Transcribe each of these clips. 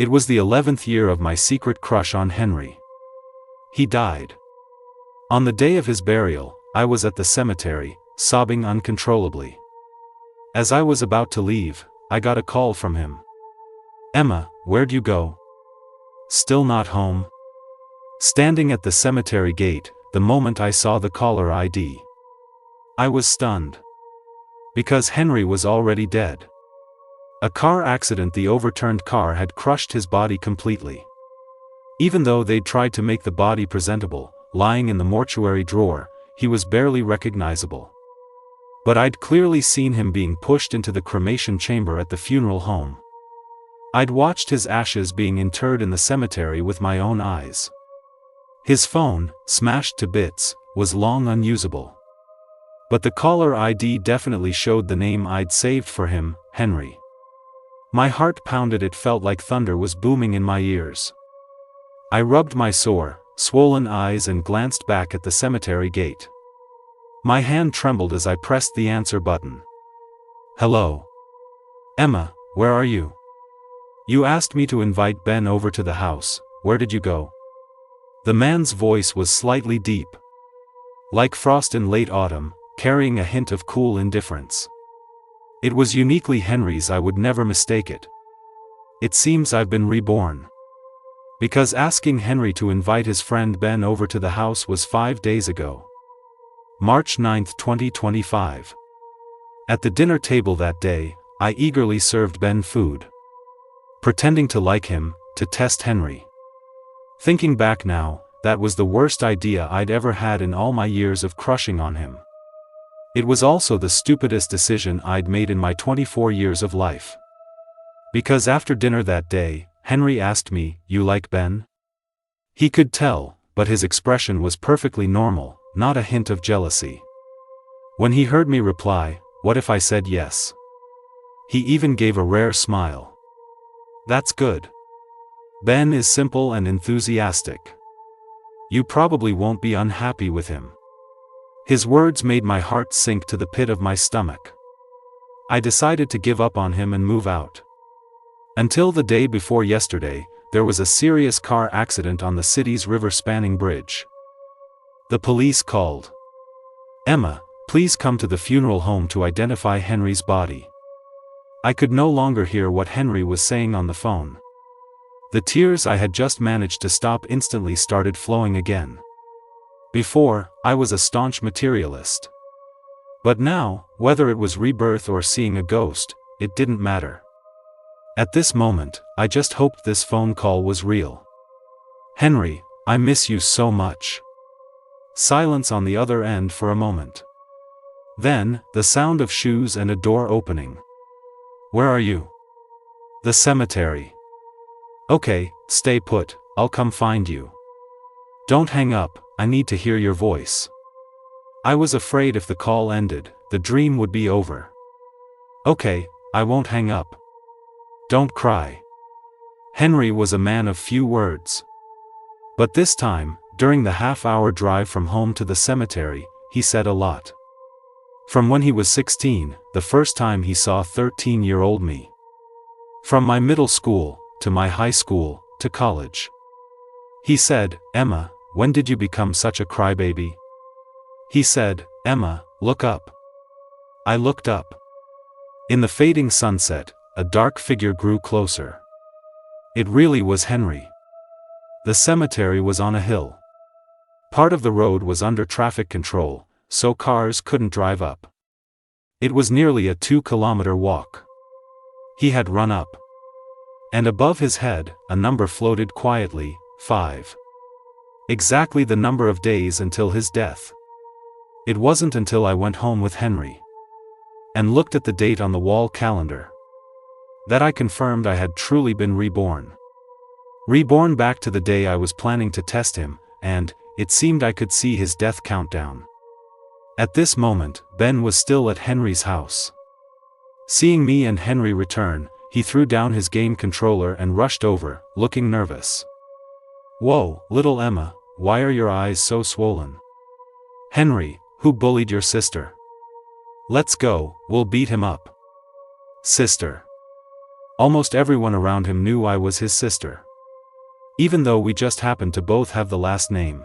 It was the 11th year of my secret crush on Henry. He died. On the day of his burial, I was at the cemetery, sobbing uncontrollably. As I was about to leave, I got a call from him. "Emma, where'd you go? Still not home?" Standing at the cemetery gate, the moment I saw the caller ID, I was stunned. Because Henry was already dead. A car accident. The overturned car had crushed his body completely. Even though they'd tried to make the body presentable, lying in the mortuary drawer, he was barely recognizable. But I'd clearly seen him being pushed into the cremation chamber at the funeral home. I'd watched his ashes being interred in the cemetery with my own eyes. His phone, smashed to bits, was long unusable. But the caller ID definitely showed the name I'd saved for him, Henry. My heart pounded. It felt like thunder was booming in my ears. I rubbed my sore, swollen eyes and glanced back at the cemetery gate. My hand trembled as I pressed the answer button. "Hello. Emma, where are you? You asked me to invite Ben over to the house. Where did you go?" The man's voice was slightly deep. Like frost in late autumn, carrying a hint of cool indifference. It was uniquely Henry's. I would never mistake it. "It seems I've been reborn. Because asking Henry to invite his friend Ben over to the house was 5 days ago. March 9, 2025. At the dinner table that day, I eagerly served Ben food. Pretending to like him, to test Henry. Thinking back now, that was the worst idea I'd ever had in all my years of crushing on him. It was also the stupidest decision I'd made in my 24 years of life. Because after dinner that day, Henry asked me, "You like Ben?" He could tell, but his expression was perfectly normal, not a hint of jealousy. When he heard me reply, "What if I said yes?" He even gave a rare smile. "That's good. Ben is simple and enthusiastic. You probably won't be unhappy with him." His words made my heart sink to the pit of my stomach. I decided to give up on him and move out. Until the day before yesterday, there was a serious car accident on the city's river-spanning bridge. The police called. "Emma, please come to the funeral home to identify Henry's body." I could no longer hear what Henry was saying on the phone. The tears I had just managed to stop instantly started flowing again. Before, I was a staunch materialist. But now, whether it was rebirth or seeing a ghost, it didn't matter. At this moment, I just hoped this phone call was real. "Henry, I miss you so much." Silence on the other end for a moment. Then, the sound of shoes and a door opening. "Where are you?" "The cemetery." "Okay, stay put, I'll come find you." "Don't hang up, I need to hear your voice." I was afraid if the call ended, the dream would be over. "Okay, I won't hang up. Don't cry." Henry was a man of few words. But this time, during the half-hour drive from home to the cemetery, he said a lot. From when he was 16, the first time he saw 13-year-old me. From my middle school, to my high school, to college. He said, "Emma, when did you become such a crybaby?" He said, "Emma, look up." I looked up. In the fading sunset, a dark figure grew closer. It really was Henry. The cemetery was on a hill. Part of the road was under traffic control, so cars couldn't drive up. It was nearly a 2-kilometer walk. He had run up. And above his head, a number floated quietly, 5. Exactly the number of days until his death. It wasn't until I went home with Henry and looked at the date on the wall calendar that I confirmed I had truly been reborn. Reborn back to the day I was planning to test him, and it seemed I could see his death countdown. At this moment, Ben was still at Henry's house. Seeing me and Henry return, he threw down his game controller and rushed over, looking nervous. "Whoa, little Emma, why are your eyes so swollen?" "Henry, who bullied your sister?" "Let's go, we'll beat him up." "Sister. Almost everyone around him knew I was his sister. Even though we just happened to both have the last name.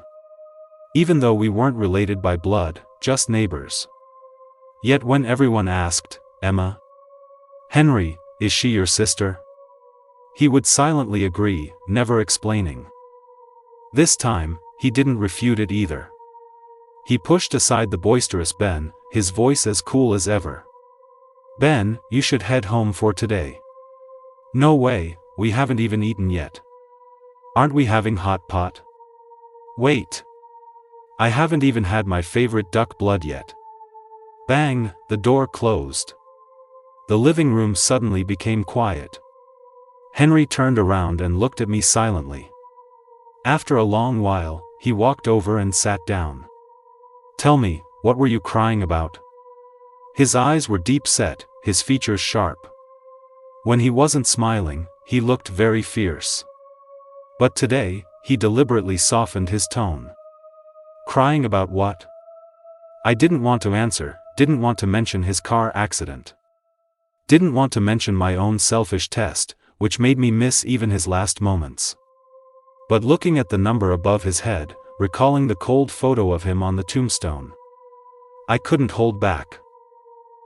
Even though we weren't related by blood, just neighbors. Yet when everyone asked, "Emma? Henry, is she your sister?" he would silently agree, never explaining. This time, he didn't refute it either. He pushed aside the boisterous Ben, his voice as cool as ever. "Ben, you should head home for today." "No way, we haven't even eaten yet." "Aren't we having hot pot?" "Wait. I haven't even had my favorite duck blood yet." Bang, the door closed. The living room suddenly became quiet. Henry turned around and looked at me silently. After a long while, he walked over and sat down. "Tell me, what were you crying about?" His eyes were deep set, his features sharp. When he wasn't smiling, he looked very fierce. But today, he deliberately softened his tone. "Crying about what?" I didn't want to answer, didn't want to mention his car accident. Didn't want to mention my own selfish test, which made me miss even his last moments. But looking at the number above his head, recalling the cold photo of him on the tombstone, I couldn't hold back.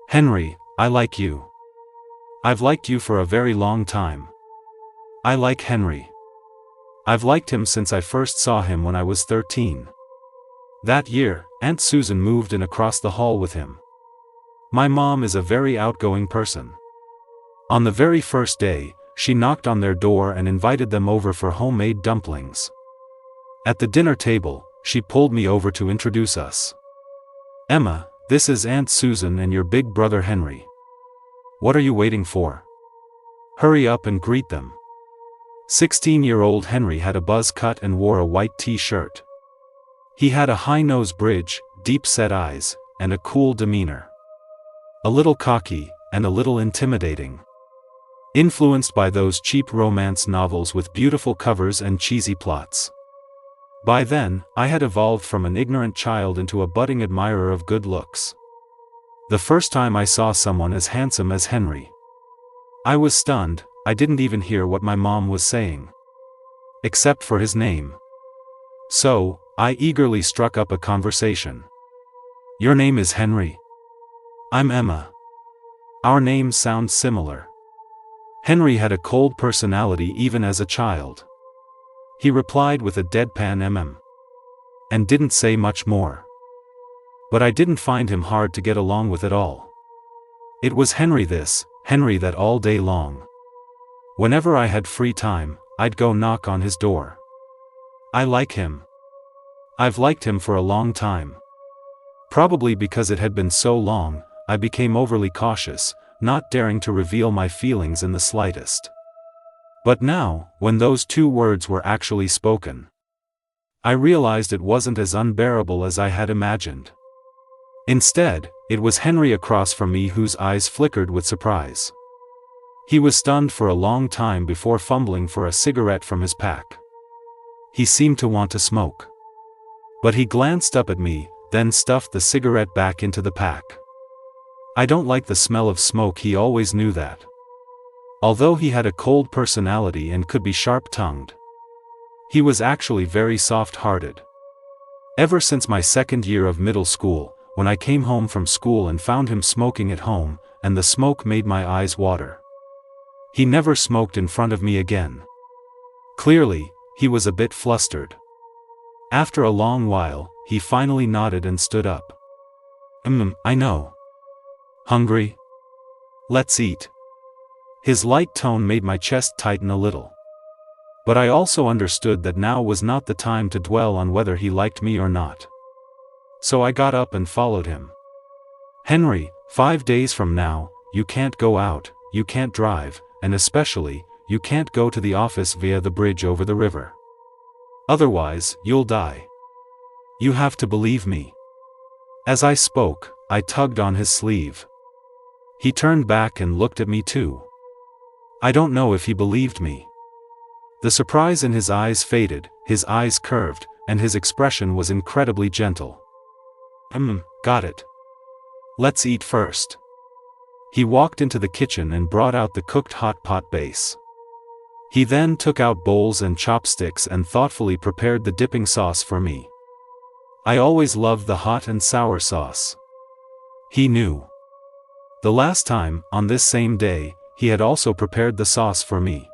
"Henry, I like you. I've liked you for a very long time. I like Henry. I've liked him since I first saw him when I was 13. That year, Aunt Susan moved in across the hall with him. My mom is a very outgoing person. On the very first day, she knocked on their door and invited them over for homemade dumplings. At the dinner table, she pulled me over to introduce us. "Emma, this is Aunt Susan and your big brother Henry. What are you waiting for? Hurry up and greet them." 16-year-old Henry had a buzz cut and wore a white t-shirt. He had a high nose bridge, deep-set eyes, and a cool demeanor. A little cocky, and a little intimidating. Influenced by those cheap romance novels with beautiful covers and cheesy plots. By then, I had evolved from an ignorant child into a budding admirer of good looks. The first time I saw someone as handsome as Henry, I was stunned. I didn't even hear what my mom was saying. Except for his name. So, I eagerly struck up a conversation. "Your name is Henry?" "I'm Emma. Our names sound similar." Henry had a cold personality even as a child. He replied with a deadpan and didn't say much more. But I didn't find him hard to get along with at all. It was Henry this, Henry that all day long. Whenever I had free time, I'd go knock on his door. I like him. I've liked him for a long time. Probably because it had been so long, I became overly cautious, not daring to reveal my feelings in the slightest. But now, when those two words were actually spoken, I realized it wasn't as unbearable as I had imagined. Instead, it was Henry across from me whose eyes flickered with surprise. He was stunned for a long time before fumbling for a cigarette from his pack. He seemed to want to smoke. But he glanced up at me, then stuffed the cigarette back into the pack. I don't like the smell of smoke, he always knew that. Although he had a cold personality and could be sharp-tongued, he was actually very soft-hearted. Ever since my second year of middle school, when I came home from school and found him smoking at home, and the smoke made my eyes water. He never smoked in front of me again. Clearly, he was a bit flustered. After a long while, he finally nodded and stood up. I know. Hungry? Let's eat." His light tone made my chest tighten a little. But I also understood that now was not the time to dwell on whether he liked me or not. So I got up and followed him. "Henry, 5 days from now, you can't go out, you can't drive, and especially, you can't go to the office via the bridge over the river. Otherwise, you'll die. You have to believe me." As I spoke, I tugged on his sleeve. He turned back and looked at me too. I don't know if he believed me. The surprise in his eyes faded, his eyes curved, and his expression was incredibly gentle. Got it. Let's eat first." He walked into the kitchen and brought out the cooked hot pot base. He then took out bowls and chopsticks and thoughtfully prepared the dipping sauce for me. I always loved the hot and sour sauce. He knew. The last time, on this same day, he had also prepared the sauce for me.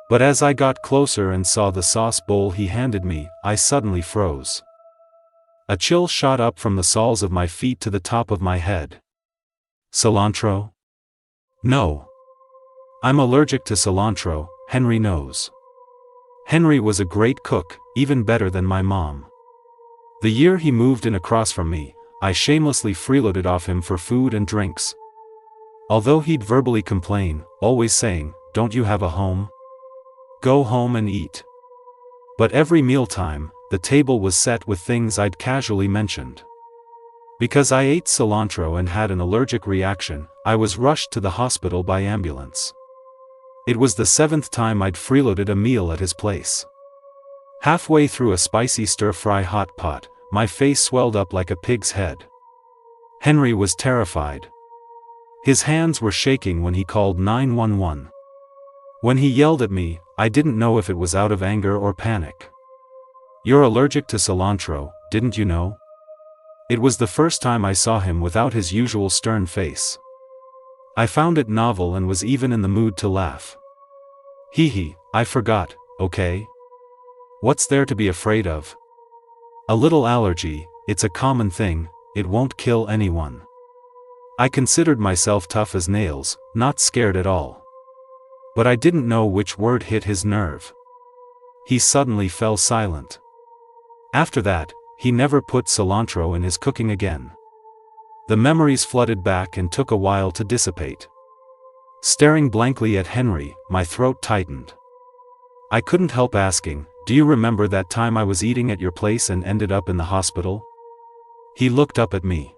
But as I got closer and saw the sauce bowl he handed me, I suddenly froze. A chill shot up from the soles of my feet to the top of my head. Cilantro? No. I'm allergic to cilantro, Henry knows. Henry was a great cook, even better than my mom. The year he moved in across from me, I shamelessly freeloaded off him for food and drinks. Although he'd verbally complain, always saying, "Don't you have a home? Go home and eat." But every mealtime, the table was set with things I'd casually mentioned. Because I ate cilantro and had an allergic reaction, I was rushed to the hospital by ambulance. It was the 7th time I'd freeloaded a meal at his place. Halfway through a spicy stir-fry hot pot, my face swelled up like a pig's head. Henry was terrified. His hands were shaking when he called 911. When he yelled at me, I didn't know if it was out of anger or panic. "You're allergic to cilantro, didn't you know?" It was the first time I saw him without his usual stern face. I found it novel and was even in the mood to laugh. "Hee, I forgot, okay? What's there to be afraid of? A little allergy, it's a common thing, it won't kill anyone." I considered myself tough as nails, not scared at all. But I didn't know which word hit his nerve. He suddenly fell silent. After that, he never put cilantro in his cooking again. The memories flooded back and took a while to dissipate. Staring blankly at Henry, my throat tightened. I couldn't help asking, "Do you remember that time I was eating at your place and ended up in the hospital?" He looked up at me.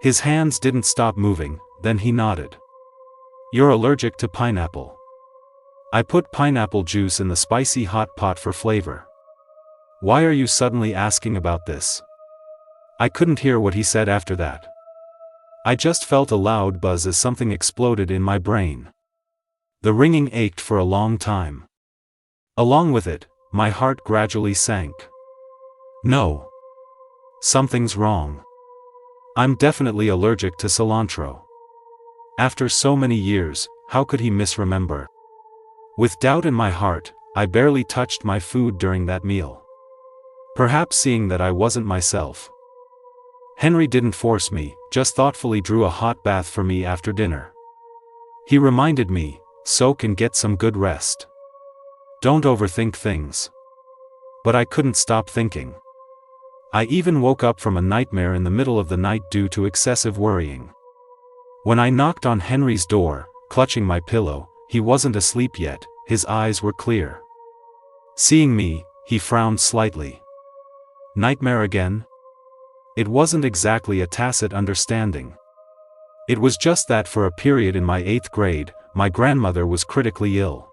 His hands didn't stop moving, then he nodded. "You're allergic to pineapple. I put pineapple juice in the spicy hot pot for flavor. Why are you suddenly asking about this?" I couldn't hear what he said after that. I just felt a loud buzz as something exploded in my brain. The ringing ached for a long time. Along with it, my heart gradually sank. No. Something's wrong. I'm definitely allergic to cilantro. After so many years, how could he misremember? With doubt in my heart, I barely touched my food during that meal. Perhaps seeing that I wasn't myself. Henry didn't force me, just thoughtfully drew a hot bath for me after dinner. He reminded me, "Soak and get some good rest. Don't overthink things." But I couldn't stop thinking. I even woke up from a nightmare in the middle of the night due to excessive worrying. When I knocked on Henry's door, clutching my pillow, he wasn't asleep yet, his eyes were clear. Seeing me, he frowned slightly. "Nightmare again?" It wasn't exactly a tacit understanding. It was just that for a period in my 8th grade, my grandmother was critically ill.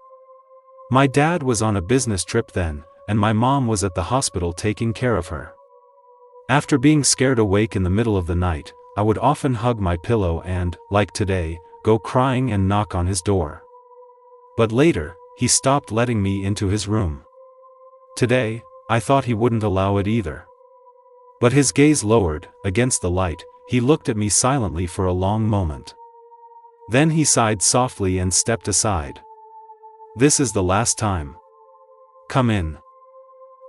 My dad was on a business trip then, and my mom was at the hospital taking care of her. After being scared awake in the middle of the night, I would often hug my pillow and, like today, go crying and knock on his door. But later, he stopped letting me into his room. Today, I thought he wouldn't allow it either. But his gaze lowered, against the light, he looked at me silently for a long moment. Then he sighed softly and stepped aside. "This is the last time. Come in."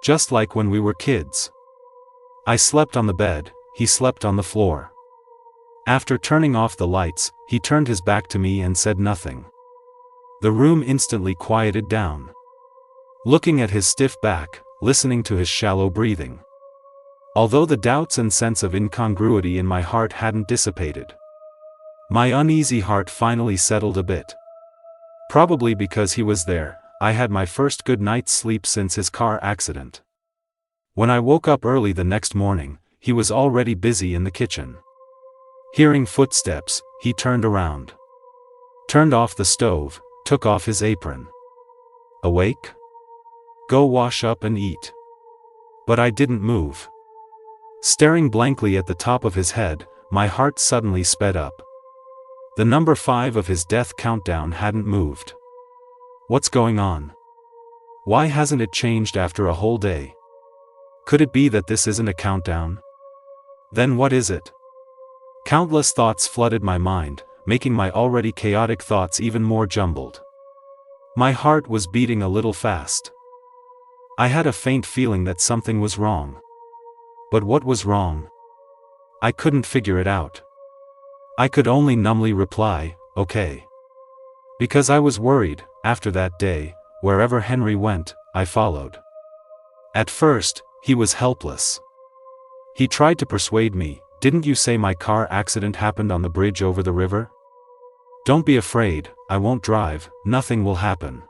Just like when we were kids. I slept on the bed, he slept on the floor. After turning off the lights, he turned his back to me and said nothing. The room instantly quieted down. Looking at his stiff back, listening to his shallow breathing. Although the doubts and sense of incongruity in my heart hadn't dissipated. My uneasy heart finally settled a bit. Probably because he was there, I had my first good night's sleep since his car accident. When I woke up early the next morning, he was already busy in the kitchen. Hearing footsteps, he turned around. Turned off the stove, took off his apron. "Awake? Go wash up and eat." But I didn't move. Staring blankly at the top of his head, my heart suddenly sped up. The number 5 of his death countdown hadn't moved. What's going on? Why hasn't it changed after a whole day? Could it be that this isn't a countdown? Then what is it? Countless thoughts flooded my mind, making my already chaotic thoughts even more jumbled. My heart was beating a little fast. I had a faint feeling that something was wrong. But what was wrong? I couldn't figure it out. I could only numbly reply, okay. Because I was worried. After that day, wherever Henry went, I followed. At first, he was helpless. He tried to persuade me, "Didn't you say my car accident happened on the bridge over the river? Don't be afraid, I won't drive, nothing will happen."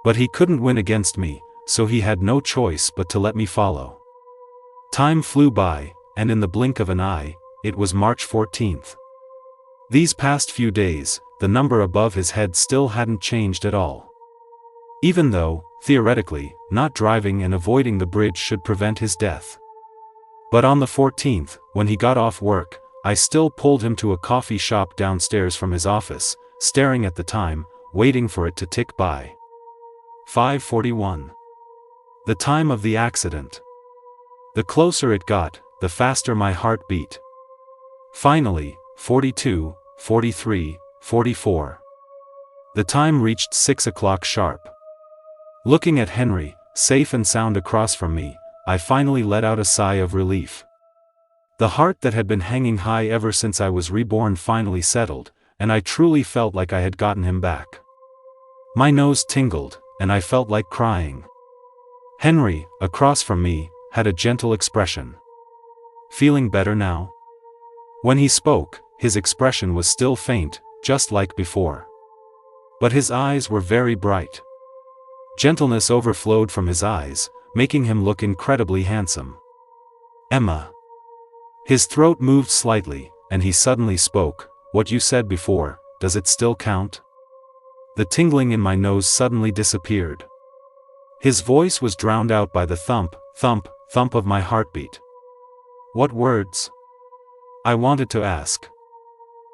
But he couldn't win against me, so he had no choice but to let me follow. Time flew by, and in the blink of an eye, it was March 14th. These past few days, the number above his head still hadn't changed at all. Even though, theoretically, not driving and avoiding the bridge should prevent his death. But on the 14th, when he got off work, I still pulled him to a coffee shop downstairs from his office, staring at the time, waiting for it to tick by. 5:41. The time of the accident. The closer it got, the faster my heart beat. Finally, 42, 43, 44. The time reached 6 o'clock sharp. Looking at Henry, safe and sound across from me, I finally let out a sigh of relief. The heart that had been hanging high ever since I was reborn finally settled, and I truly felt like I had gotten him back. My nose tingled, and I felt like crying. Henry, across from me, had a gentle expression. "Feeling better now?" When he spoke, his expression was still faint, just like before. But his eyes were very bright. Gentleness overflowed from his eyes, making him look incredibly handsome. "Emma." His throat moved slightly, and he suddenly spoke, "What you said before, does it still count?" The tingling in my nose suddenly disappeared. His voice was drowned out by the thump, thump, thump of my heartbeat. "What words?" I wanted to ask.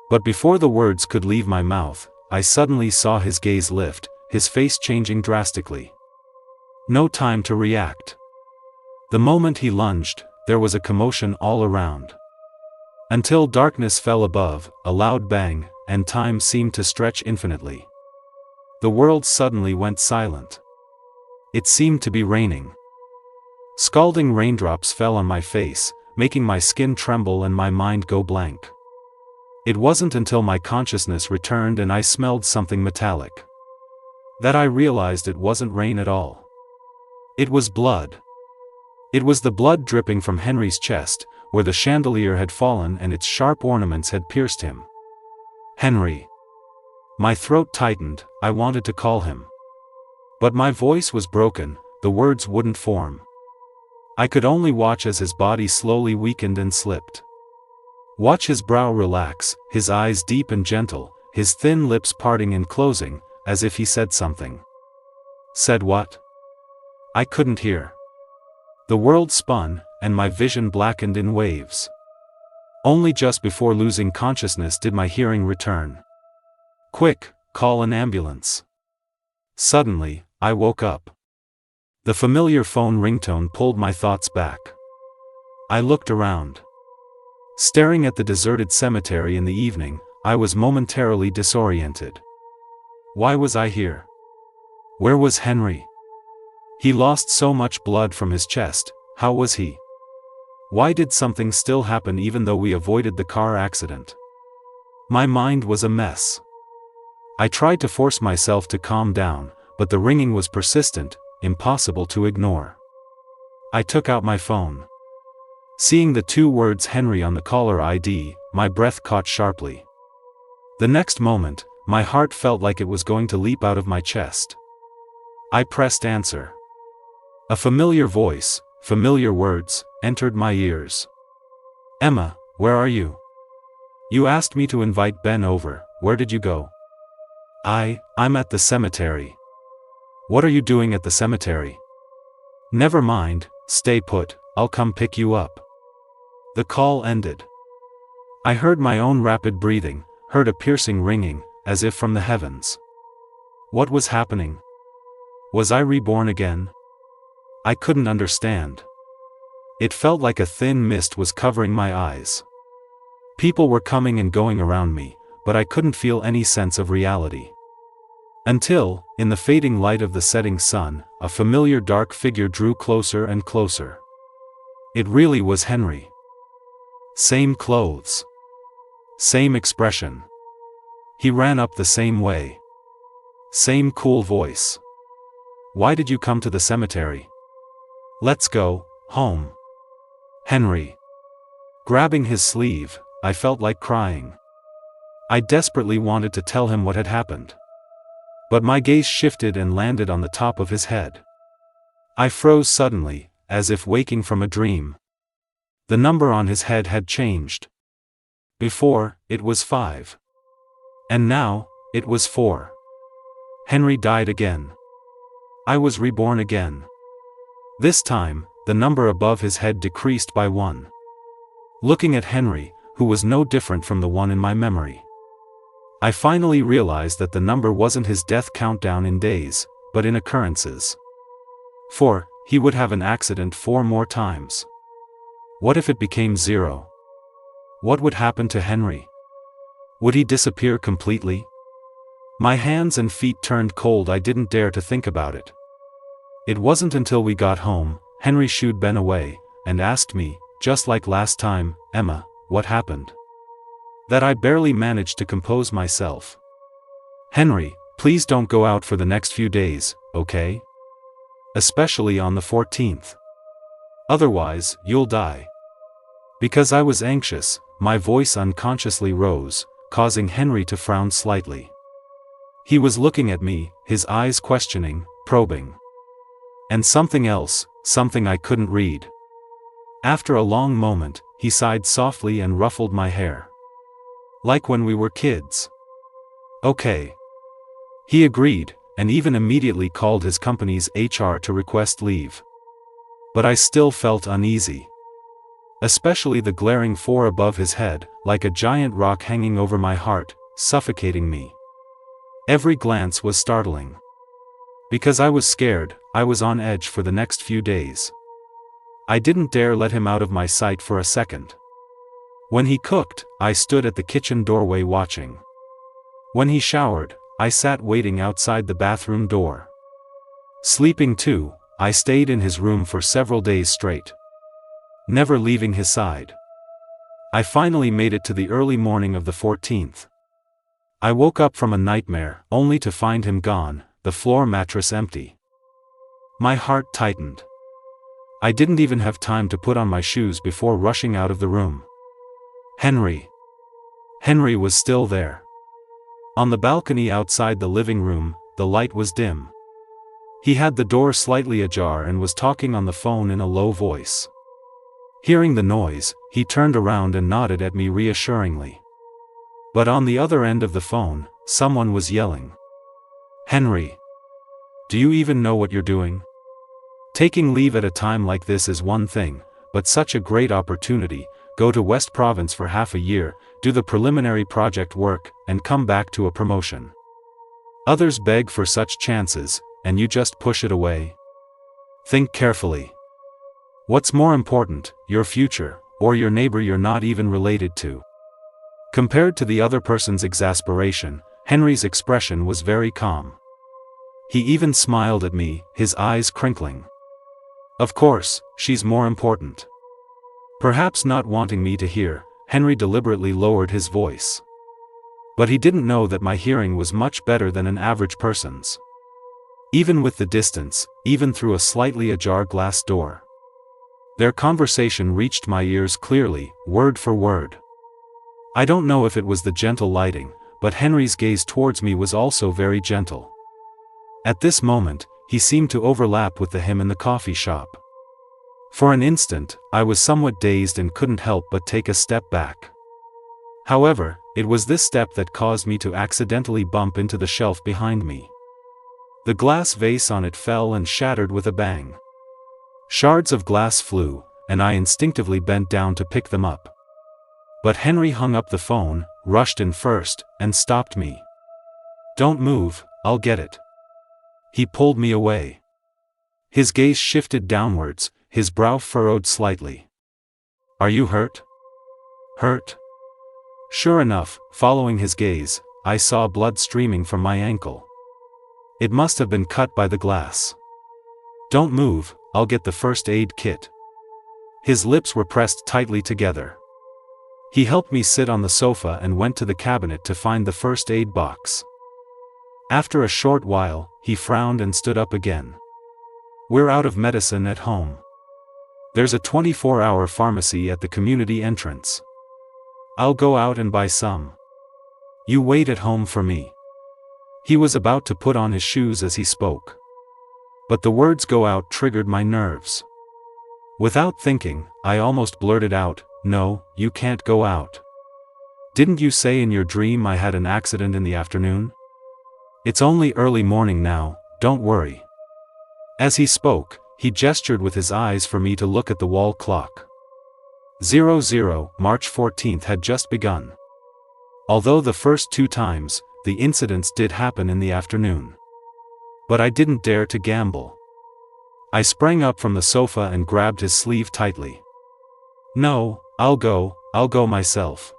But before the words could leave my mouth, I suddenly saw his gaze lift, his face changing drastically. No time to react. The moment he lunged, there was a commotion all around. Until darkness fell above, a loud bang, and time seemed to stretch infinitely. The world suddenly went silent. It seemed to be raining. Scalding raindrops fell on my face, making my skin tremble and my mind go blank. It wasn't until my consciousness returned and I smelled something metallic that I realized it wasn't rain at all. It was blood. It was the blood dripping from Henry's chest, where the chandelier had fallen and its sharp ornaments had pierced him. "Henry." My throat tightened, I wanted to call him. But my voice was broken, the words wouldn't form. I could only watch as his body slowly weakened and slipped. Watch his brow relax, his eyes deep and gentle, his thin lips parting and closing, as if he said something. Said what? I couldn't hear. The world spun, and my vision blackened in waves. Only just before losing consciousness did my hearing return. "Quick, call an ambulance." Suddenly, I woke up. The familiar phone ringtone pulled my thoughts back. I looked around. Staring at the deserted cemetery in the evening, I was momentarily disoriented. Why was I here? Where was Henry? He lost so much blood from his chest, how was he? Why did something still happen even though we avoided the car accident? My mind was a mess. I tried to force myself to calm down, but the ringing was persistent, impossible to ignore. I took out my phone. Seeing the two words Henry on the caller ID, my breath caught sharply. The next moment, my heart felt like it was going to leap out of my chest. I pressed answer. A familiar voice, familiar words, entered my ears. "Emma, where are you? You asked me to invite Ben over, where did you go?" I'm at the cemetery." "What are you doing at the cemetery?" "Never mind, stay put, I'll come pick you up." The call ended. I heard my own rapid breathing, heard a piercing ringing, as if from the heavens. What was happening? Was I reborn again? I couldn't understand. It felt like a thin mist was covering my eyes. People were coming and going around me, but I couldn't feel any sense of reality. Until, in the fading light of the setting sun, a familiar dark figure drew closer and closer. It really was Henry. Same clothes. Same expression. He ran up the same way. Same cool voice. Why did you come to the cemetery? Let's go home. Henry. Grabbing his sleeve, I felt like crying. I desperately wanted to tell him what had happened. But my gaze shifted and landed on the top of his head. I froze suddenly, as if waking from a dream. The number on his head had changed. Before, it was 5. And now, it was 4. Henry died again. I was reborn again. This time, the number above his head decreased by 1. Looking at Henry, who was no different from the one in my memory, I finally realized that the number wasn't his death countdown in days, but in occurrences. For, he would have an accident 4 more times. What if it became 0? What would happen to Henry? Would he disappear completely? My hands and feet turned cold. I didn't dare to think about it. It wasn't until we got home, Henry shooed Ben away, and asked me, just like last time, Emma, what happened? That I barely managed to compose myself. Henry, please don't go out for the next few days, okay? Especially on the 14th. Otherwise, you'll die. Because I was anxious, my voice unconsciously rose, causing Henry to frown slightly. He was looking at me, his eyes questioning, probing. And something else, something I couldn't read. After a long moment, he sighed softly and ruffled my hair. Like when we were kids. Okay. He agreed, and even immediately called his company's HR to request leave. But I still felt uneasy. Especially the glaring 4 above his head, like a giant rock hanging over my heart, suffocating me. Every glance was startling. Because I was scared, I was on edge for the next few days. I didn't dare let him out of my sight for a second. When he cooked, I stood at the kitchen doorway watching. When he showered, I sat waiting outside the bathroom door. Sleeping too, I stayed in his room for several days straight, never leaving his side. I finally made it to the early morning of the 14th. I woke up from a nightmare, only to find him gone, the floor mattress empty. My heart tightened. I didn't even have time to put on my shoes before rushing out of the room. Henry. Henry was still there. On the balcony outside the living room, the light was dim. He had the door slightly ajar and was talking on the phone in a low voice. Hearing the noise, he turned around and nodded at me reassuringly. But on the other end of the phone, someone was yelling. Henry. Do you even know what you're doing? Taking leave at a time like this is one thing, but such a great opportunity. Go to West Province for half a year, do the preliminary project work, and come back to a promotion. Others beg for such chances, and you just push it away. Think carefully. What's more important, your future, or your neighbor you're not even related to? Compared to the other person's exasperation, Henry's expression was very calm. He even smiled at me, his eyes crinkling. Of course, she's more important. Perhaps not wanting me to hear, Henry deliberately lowered his voice. But he didn't know that my hearing was much better than an average person's. Even with the distance, even through a slightly ajar glass door. Their conversation reached my ears clearly, word for word. I don't know if it was the gentle lighting, but Henry's gaze towards me was also very gentle. At this moment, he seemed to overlap with the him in the coffee shop. For an instant, I was somewhat dazed and couldn't help but take a step back. However, it was this step that caused me to accidentally bump into the shelf behind me. The glass vase on it fell and shattered with a bang. Shards of glass flew, and I instinctively bent down to pick them up. But Henry hung up the phone, rushed in first, and stopped me. "Don't move, I'll get it." He pulled me away. His gaze shifted downwards, his brow furrowed slightly. "Are you hurt?" "Hurt?" Sure enough, following his gaze, I saw blood streaming from my ankle. It must have been cut by the glass. "Don't move, I'll get the first aid kit." His lips were pressed tightly together. He helped me sit on the sofa and went to the cabinet to find the first aid box. After a short while, he frowned and stood up again. "We're out of medicine at home. There's a 24-hour pharmacy at the community entrance. I'll go out and buy some. You wait at home for me." He was about to put on his shoes as he spoke. But the words "go out" triggered my nerves. Without thinking, I almost blurted out, "No, you can't go out. Didn't you say in your dream I had an accident in the afternoon? It's only early morning now, don't worry." As he spoke, he gestured with his eyes for me to look at the wall clock. 00 March 14th had just begun. Although the first 2 times, the incidents did happen in the afternoon. But I didn't dare to gamble. I sprang up from the sofa and grabbed his sleeve tightly. "No, I'll go myself."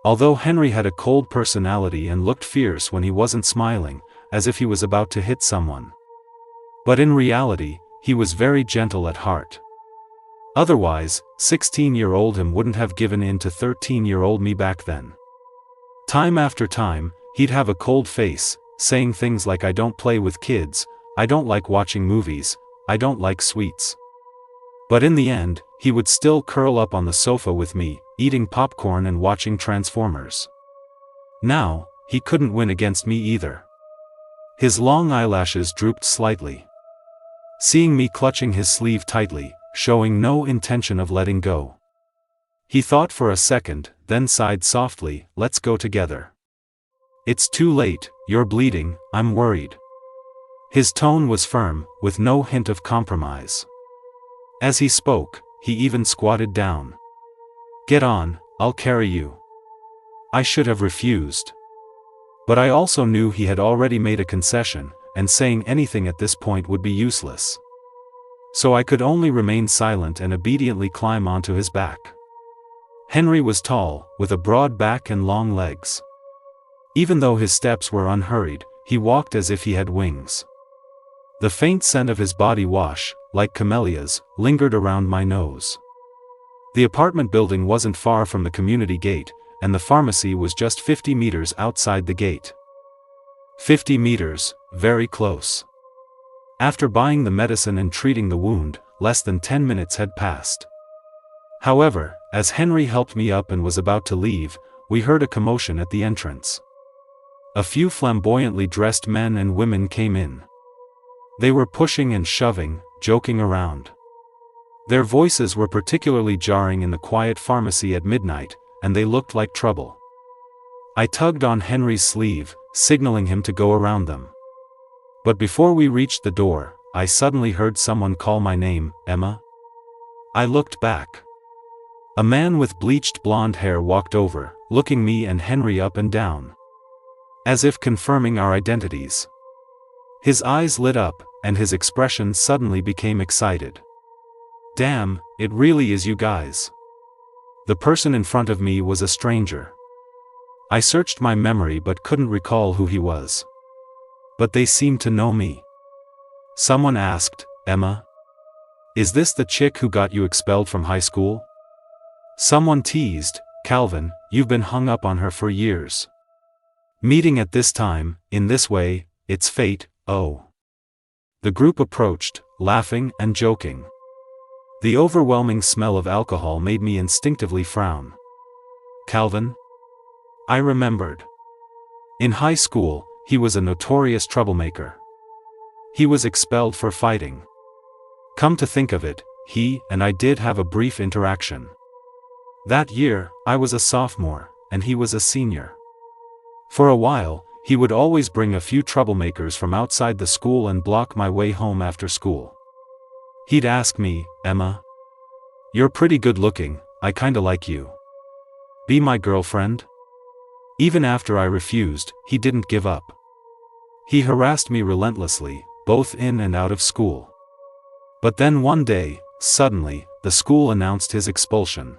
Although Henry had a cold personality and looked fierce when he wasn't smiling, as if he was about to hit someone. But in reality, he was very gentle at heart. Otherwise, 16-year-old him wouldn't have given in to 13-year-old me back then. Time after time, he'd have a cold face, saying things like "I don't play with kids, I don't like watching movies, I don't like sweets." But in the end, he would still curl up on the sofa with me, eating popcorn and watching Transformers. Now, he couldn't win against me either. His long eyelashes drooped slightly. Seeing me clutching his sleeve tightly, showing no intention of letting go. He thought for a second, then sighed softly, "Let's go together. It's too late, you're bleeding, I'm worried." His tone was firm, with no hint of compromise. As he spoke, he even squatted down. "Get on, I'll carry you." I should have refused. But I also knew he had already made a concession, and saying anything at this point would be useless. So I could only remain silent and obediently climb onto his back. Henry was tall, with a broad back and long legs. Even though his steps were unhurried, he walked as if he had wings. The faint scent of his body wash, like camellias, lingered around my nose. The apartment building wasn't far from the community gate, and the pharmacy was just 50 meters outside the gate. 50 meters, very close. After buying the medicine and treating the wound, less than 10 minutes had passed. However, as Henry helped me up and was about to leave, we heard a commotion at the entrance. A few flamboyantly dressed men and women came in. They were pushing and shoving, joking around. Their voices were particularly jarring in the quiet pharmacy at midnight, and they looked like trouble. I tugged on Henry's sleeve, signaling him to go around them. But before we reached the door, I suddenly heard someone call my name, "Emma?" I looked back. A man with bleached blonde hair walked over, looking me and Henry up and down, as if confirming our identities. His eyes lit up, and his expression suddenly became excited. "Damn, it really is you guys." The person in front of me was a stranger. I searched my memory but couldn't recall who he was. But they seemed to know me. Someone asked, "Emma? Is this the chick who got you expelled from high school?" Someone teased, "Calvin, you've been hung up on her for years. Meeting at this time, in this way, it's fate, oh." The group approached, laughing and joking. The overwhelming smell of alcohol made me instinctively frown. Calvin? I remembered. In high school, he was a notorious troublemaker. He was expelled for fighting. Come to think of it, he and I did have a brief interaction. That year, I was a sophomore, and he was a senior. For a while, he would always bring a few troublemakers from outside the school and block my way home after school. He'd ask me, "Emma? You're pretty good looking, I kinda like you. Be my girlfriend?" Even after I refused, he didn't give up. He harassed me relentlessly, both in and out of school. But then one day, suddenly, the school announced his expulsion.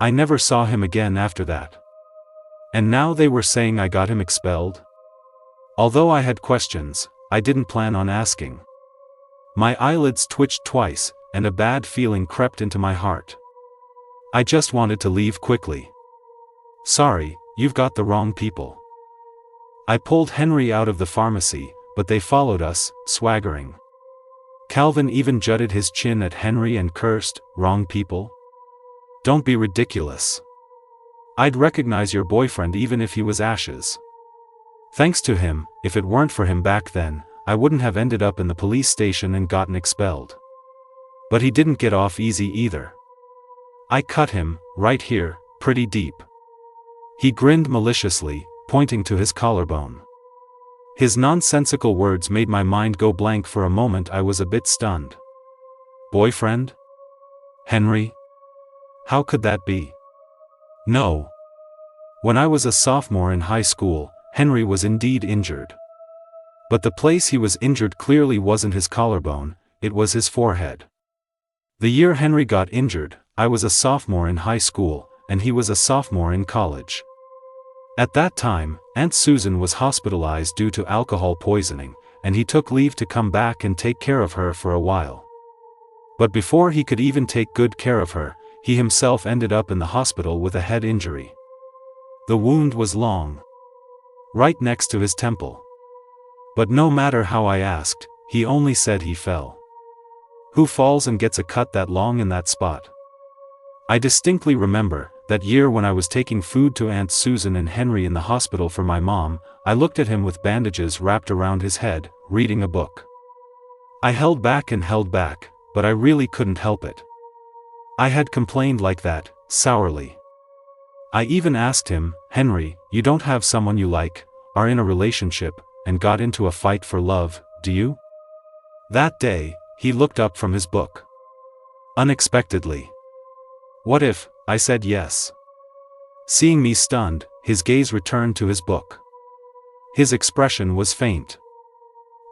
I never saw him again after that. And now they were saying I got him expelled? Although I had questions, I didn't plan on asking. My eyelids twitched twice, and a bad feeling crept into my heart. I just wanted to leave quickly. Sorry, you've got the wrong people. I pulled Henry out of the pharmacy, but they followed us, swaggering. Calvin even jutted his chin at Henry and cursed, "Wrong people? Don't be ridiculous. I'd recognize your boyfriend even if he was ashes." Thanks to him, if it weren't for him back then, I wouldn't have ended up in the police station and gotten expelled. But he didn't get off easy either. I cut him, right here, pretty deep. He grinned maliciously, pointing to his collarbone. His nonsensical words made my mind go blank for a moment. I was a bit stunned. Boyfriend? Henry? How could that be? No. When I was a sophomore in high school, Henry was indeed injured. But the place he was injured clearly wasn't his collarbone, it was his forehead. The year Henry got injured, I was a sophomore in high school, and he was a sophomore in college. At that time, Aunt Susan was hospitalized due to alcohol poisoning, and he took leave to come back and take care of her for a while. But before he could even take good care of her, he himself ended up in the hospital with a head injury. The wound was long. Right next to his temple. But no matter how I asked, he only said he fell. Who falls and gets a cut that long in that spot? I distinctly remember, that year when I was taking food to Aunt Susan and Henry in the hospital for my mom, I looked at him with bandages wrapped around his head, reading a book. I held back, but I really couldn't help it. I had complained like that, sourly. I even asked him, "Henry, you don't have someone you like, are in a relationship, and got into a fight for love, do you?" That day, he looked up from his book. Unexpectedly. "What if," I said yes. Seeing me stunned, his gaze returned to his book. His expression was faint.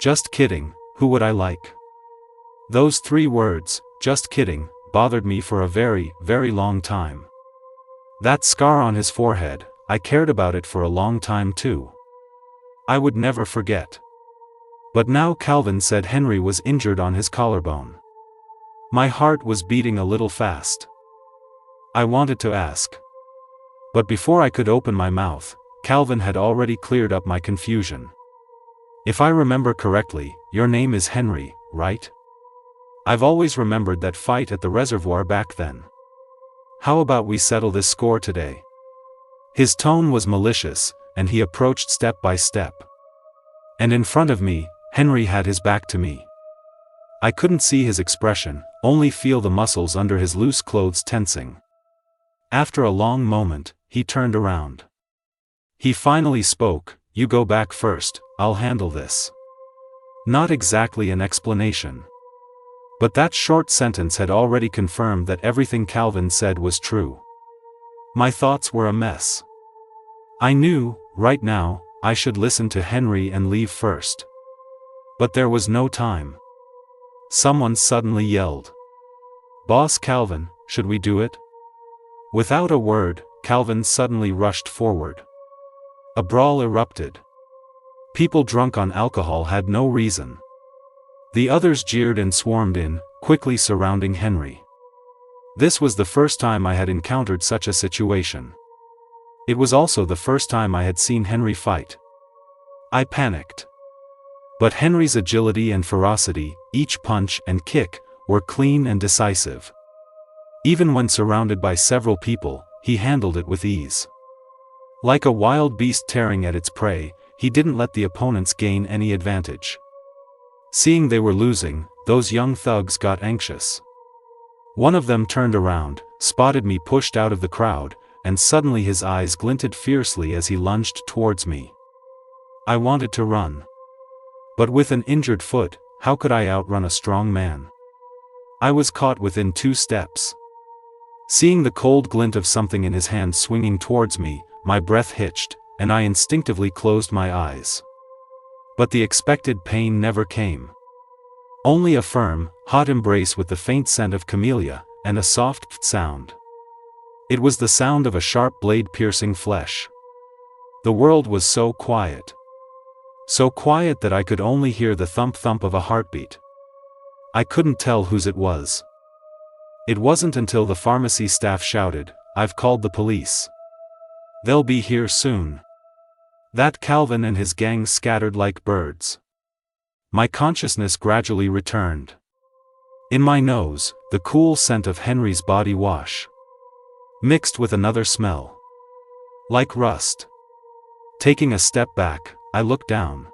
Just kidding, who would I like? Those 3 words, just kidding, bothered me for a very, very long time. That scar on his forehead, I cared about it for a long time too. I would never forget. But now Calvin said Henry was injured on his collarbone. My heart was beating a little fast. I wanted to ask. But before I could open my mouth, Calvin had already cleared up my confusion. "If I remember correctly, your name is Henry, right? I've always remembered that fight at the reservoir back then. How about we settle this score today?" His tone was malicious, and he approached step by step. And in front of me, Henry had his back to me. I couldn't see his expression, only feel the muscles under his loose clothes tensing. After a long moment, he turned around. He finally spoke, "You go back first, I'll handle this." Not exactly an explanation. But that short sentence had already confirmed that everything Calvin said was true. My thoughts were a mess. I knew, right now, I should listen to Henry and leave first. But there was no time. Someone suddenly yelled. "Boss Calvin, should we do it?" Without a word, Calvin suddenly rushed forward. A brawl erupted. People drunk on alcohol had no reason. The others jeered and swarmed in, quickly surrounding Henry. This was the first time I had encountered such a situation. It was also the first time I had seen Henry fight. I panicked. But Henry's agility and ferocity, each punch and kick, were clean and decisive. Even when surrounded by several people, he handled it with ease. Like a wild beast tearing at its prey, he didn't let the opponents gain any advantage. Seeing they were losing, those young thugs got anxious. One of them turned around, spotted me pushed out of the crowd, and suddenly his eyes glinted fiercely as he lunged towards me. I wanted to run. But with an injured foot, how could I outrun a strong man? I was caught within 2 steps. Seeing the cold glint of something in his hand swinging towards me, my breath hitched, and I instinctively closed my eyes. But the expected pain never came. Only a firm, hot embrace with the faint scent of camellia, and a soft sound. It was the sound of a sharp blade piercing flesh. The world was so quiet. So quiet that I could only hear the thump-thump of a heartbeat. I couldn't tell whose it was. It wasn't until the pharmacy staff shouted, "I've called the police. They'll be here soon," that Calvin and his gang scattered like birds. My consciousness gradually returned. In my nose, the cool scent of Henry's body wash, mixed with another smell, like rust. Taking a step back, I looked down,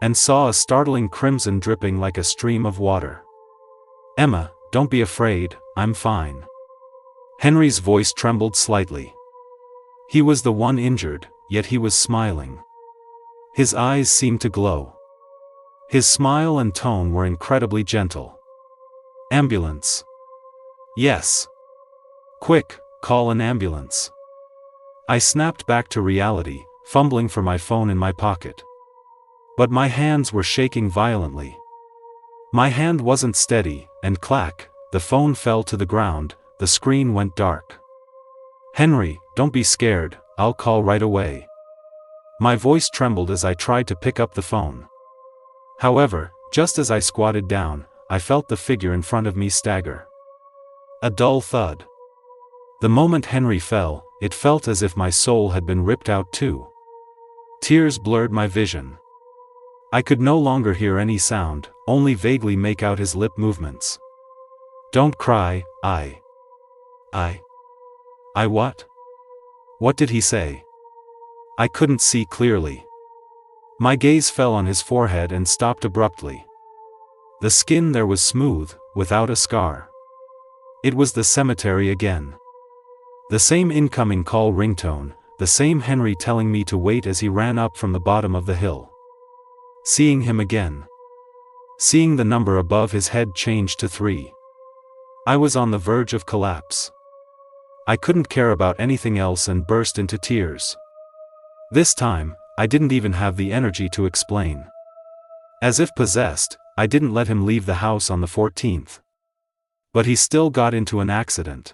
and saw a startling crimson dripping like a stream of water. "Emma, don't be afraid, I'm fine." Henry's voice trembled slightly. He was the one injured, yet he was smiling. His eyes seemed to glow. His smile and tone were incredibly gentle. "Ambulance." "Yes. Quick, call an ambulance." I snapped back to reality, fumbling for my phone in my pocket. But my hands were shaking violently. My hand wasn't steady, and clack, the phone fell to the ground, the screen went dark. "Henry, don't be scared, I'll call right away." My voice trembled as I tried to pick up the phone. However, just as I squatted down, I felt the figure in front of me stagger. A dull thud. The moment Henry fell, it felt as if my soul had been ripped out too. Tears blurred my vision. I could no longer hear any sound, only vaguely make out his lip movements. "Don't cry, I what? What did he say?" I couldn't see clearly. My gaze fell on his forehead and stopped abruptly. The skin there was smooth, without a scar. It was the cemetery again. The same incoming call ringtone, the same Henry telling me to wait as he ran up from the bottom of the hill. Seeing him again. Seeing the number above his head change to 3. I was on the verge of collapse. I couldn't care about anything else and burst into tears. This time, I didn't even have the energy to explain. As if possessed, I didn't let him leave the house on the 14th. But he still got into an accident.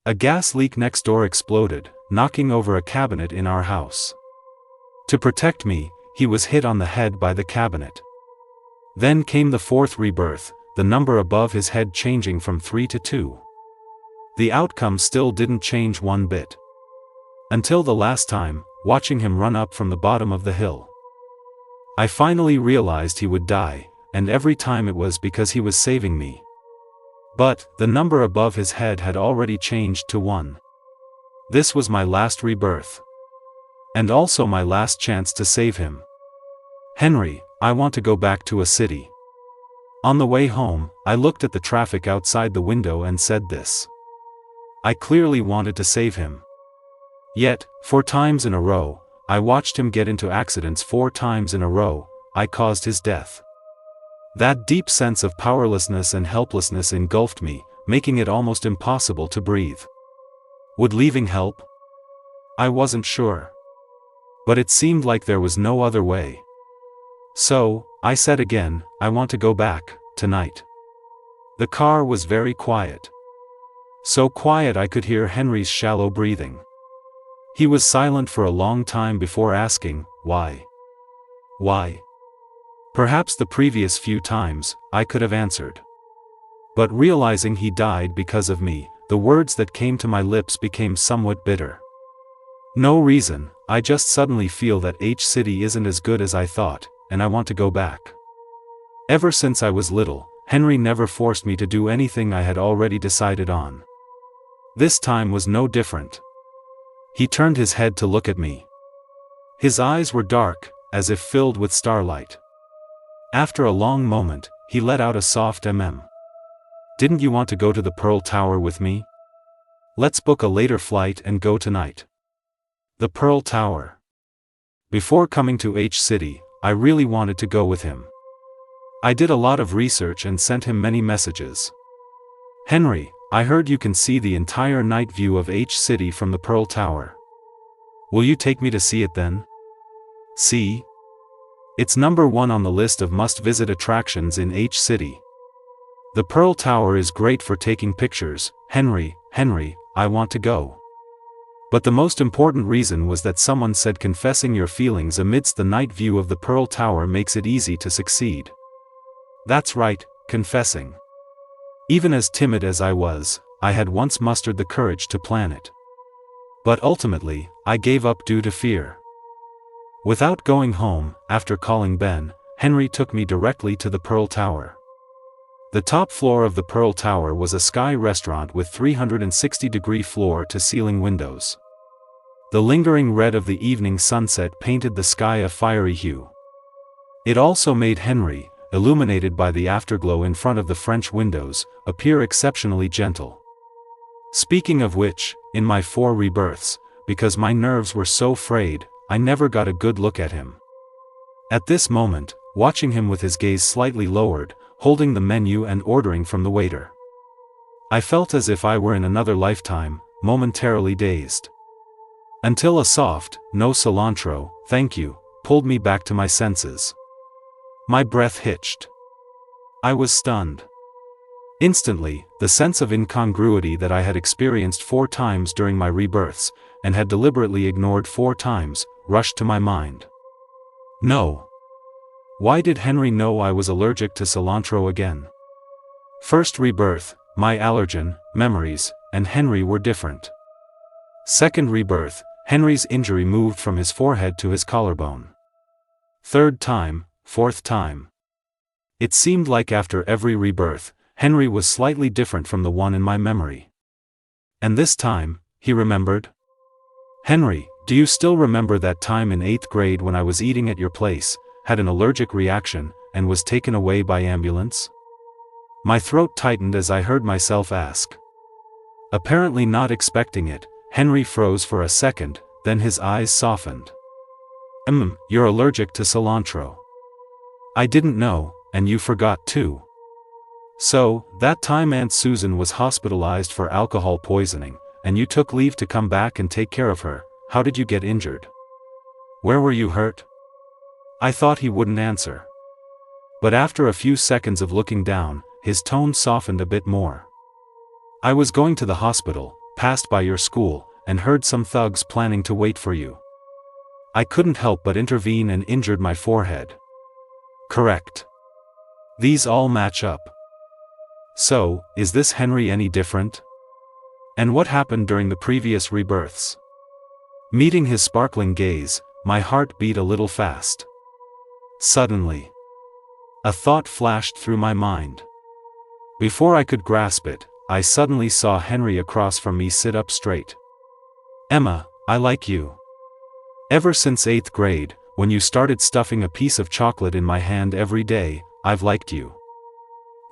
A gas leak next door exploded, knocking over a cabinet in our house. To protect me, he was hit on the head by the cabinet. Then came the 4th rebirth, the number above his head changing from 3 to 2. The outcome still didn't change one bit. Until the last time, watching him run up from the bottom of the hill. I finally realized he would die, and every time it was because he was saving me. But, the number above his head had already changed to 1. This was my last rebirth. And also my last chance to save him. "Henry, I want to go back to a city." On the way home, I looked at the traffic outside the window and said this. I clearly wanted to save him. Yet, 4 times in a row, I watched him get into accidents. 4 times in a row, I caused his death. That deep sense of powerlessness and helplessness engulfed me, making it almost impossible to breathe. Would leaving help? I wasn't sure. But it seemed like there was no other way. So, I said again, "I want to go back, tonight." The car was very quiet. So quiet I could hear Henry's shallow breathing. He was silent for a long time before asking, "Why? Why?" Perhaps the previous few times, I could have answered. But realizing he died because of me, the words that came to my lips became somewhat bitter. No reason, I just suddenly feel that H City isn't as good as I thought, and I want to go back. Ever since I was little, Henry never forced me to do anything I had already decided on. This time was no different. He turned his head to look at me. His eyes were dark, as if filled with starlight. After a long moment, he let out a soft "Didn't you want to go to the Pearl Tower with me? Let's book a later flight and go tonight." The Pearl Tower. Before coming to H City, I really wanted to go with him. I did a lot of research and sent him many messages. "Henry, I heard you can see the entire night view of H City from the Pearl Tower. Will you take me to see it then? See? It's number 1 on the list of must-visit attractions in H City. The Pearl Tower is great for taking pictures. Henry, I want to go. But the most important reason was that someone said confessing your feelings amidst the night view of the Pearl Tower makes it easy to succeed. That's right, confessing. Even as timid as I was, I had once mustered the courage to plan it. But ultimately, I gave up due to fear. Without going home, after calling Ben, Henry took me directly to the Pearl Tower. The top floor of the Pearl Tower was a sky restaurant with 360-degree floor-to-ceiling windows. The lingering red of the evening sunset painted the sky a fiery hue. It also made Henry, illuminated by the afterglow in front of the French windows, appear exceptionally gentle. Speaking of which, in my 4 rebirths, because my nerves were so frayed, I never got a good look at him. At this moment, watching him with his gaze slightly lowered, holding the menu and ordering from the waiter, I felt as if I were in another lifetime, momentarily dazed. Until a soft, "No cilantro, thank you," pulled me back to my senses. My breath hitched. I was stunned. Instantly, the sense of incongruity that I had experienced 4 times during my rebirths, and had deliberately ignored 4 times, rushed to my mind. No. Why did Henry know I was allergic to cilantro again? First rebirth, my allergen, memories, and Henry were different. Second rebirth, Henry's injury moved from his forehead to his collarbone. Third time, fourth time. It seemed like after every rebirth, Henry was slightly different from the one in my memory. And this time, he remembered. "Henry, do you still remember that time in 8th grade when I was eating at your place, had an allergic reaction, and was taken away by ambulance?" My throat tightened as I heard myself ask. Apparently not expecting it, Henry froze for a second, then his eyes softened. You're allergic to cilantro. I didn't know, and you forgot too. So, that time Aunt Susan was hospitalized for alcohol poisoning, and you took leave to come back and take care of her. How did you get injured? Where were you hurt? I thought he wouldn't answer. But after a few seconds of looking down, his tone softened a bit more. "I was going to the hospital, passed by your school, and heard some thugs planning to wait for you. I couldn't help but intervene and injured my forehead." Correct. These all match up. So, is this Henry any different? And what happened during the previous rebirths? Meeting his sparkling gaze, my heart beat a little fast. Suddenly, a thought flashed through my mind. Before I could grasp it, I suddenly saw Henry across from me sit up straight. "Emma, I like you. Ever since 8th grade, when you started stuffing a piece of chocolate in my hand every day, I've liked you."